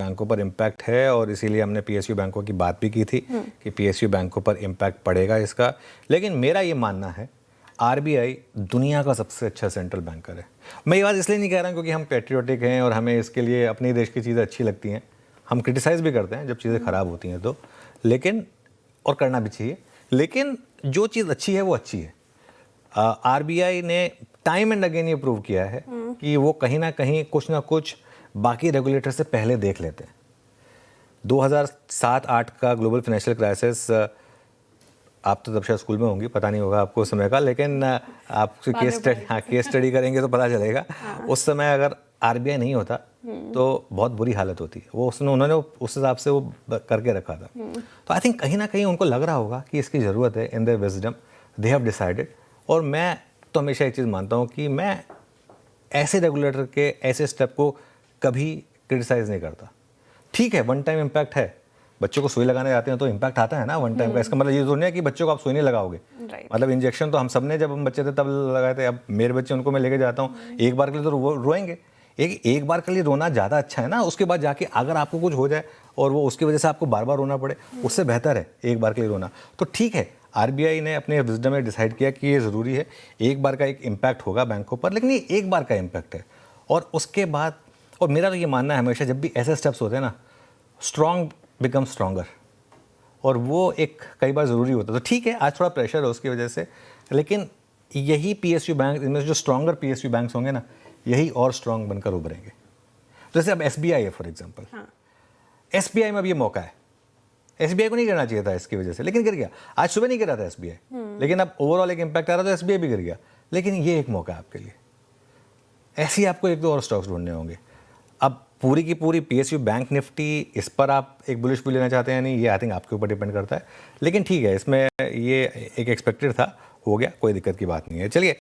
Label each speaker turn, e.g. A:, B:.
A: बैंकों पर इम्पैक्ट है और इसीलिए हमने पीएसयू बैंकों की बात भी की थी कि पीएसयू बैंकों पर इम्पैक्ट पड़ेगा इसका। लेकिन मेरा ये मानना है आरबीआई दुनिया का सबसे अच्छा सेंट्रल बैंकर है। मैं ये बात इसलिए नहीं कह रहा क्योंकि हम पेट्रियोटिक हैं और हमें इसके लिए अपने देश की चीज़ें अच्छी लगती हैं, हम क्रिटिसाइज़ भी करते हैं जब चीज़ें ख़राब होती हैं तो, लेकिन और करना भी चाहिए, लेकिन जो चीज़ अच्छी है वो अच्छी है। आरबीआई ने टाइम एंड अगेन ये प्रूव किया है कि वो कहीं ना कुछ बाकी रेगुलेटर से पहले देख लेते हैं। 2007-8 का ग्लोबल फाइनेंशियल क्राइसिस, आप तो तब शायद स्कूल में होंगी, पता नहीं होगा आपको उस समय का, लेकिन आप केस स्टडी करेंगे तो पता चलेगा। उस समय अगर आरबीआई नहीं होता तो बहुत बुरी हालत होती। वो उन्होंने उस हिसाब से वो करके रखा था। तो आई थिंक कहीं ना कहीं उनको लग रहा होगा कि इसकी ज़रूरत है, in their wisdom they have decided. और मैं तो हमेशा एक चीज़ मानता हूँ कि मैं ऐसे रेगुलेटर के ऐसे स्टेप को कभी क्रिटिसाइज़ नहीं करता। ठीक है, वन टाइम इम्पैक्ट है, बच्चों को सुई लगाने जाते हैं तो इम्पैक्ट आता है ना वन टाइम का। इसका मतलब ये तो नहीं है कि बच्चों को आप सुई नहीं लगाओगे। मतलब इंजेक्शन तो हम सब ने जब हम बच्चे थे तब लगाए थे। अब मेरे बच्चे, उनको मैं लेके जाता हूँ, एक बार के लिए तो रोएंगे। एक बार के लिए रोना ज़्यादा अच्छा है ना, उसके बाद जाके अगर आपको कुछ हो जाए और वो उसकी वजह से आपको बार बार रोना पड़े, उससे बेहतर है एक बार के लिए रोना। तो ठीक है, आरबीआई ने अपने विजडम में डिसाइड किया कि ये ज़रूरी है, एक बार का एक इम्पैक्ट होगा बैंकों पर, लेकिन ये एक बार का इम्पैक्ट है। और उसके बाद, और मेरा तो ये मानना है हमेशा जब भी ऐसे स्टेप्स होते हैं ना, स्ट्रॉन्ग बिकम स्ट्रॉन्गर, और वो एक कई बार ज़रूरी होता है। तो ठीक है, आज थोड़ा प्रेशर है उसकी वजह से, लेकिन यही पीएसयू बैंक, इनमें जो स्ट्रॉन्गर पीएसयू बैंक्स होंगे ना, यही और स्ट्रॉन्ग बनकर उभरेंगे। जैसे अब एसबीआई है फॉर एग्जांपल, एसबीआई में अब ये मौका है। एसबीआई को नहीं गिरना चाहिए था इसकी वजह से, लेकिन गिर गया। आज सुबह नहीं गिरा था एसबीआई, लेकिन अब ओवरऑल एक इम्पैक्ट आ रहा था तो एसबीआई भी गिर गया। लेकिन ये एक मौका है आपके लिए, ऐसे ही आपको एक दो और स्टॉक्स ढूंढने होंगे। अब पूरी की पूरी पीएसयू बैंक निफ्टी, इस पर आप एक बुलिश भी लेना चाहते हैं या नहीं, ये आई थिंक आपके ऊपर डिपेंड करता है। लेकिन ठीक है, इसमें ये एक एक्सपेक्टेड था, हो गया, कोई दिक्कत की बात नहीं है। चलिए।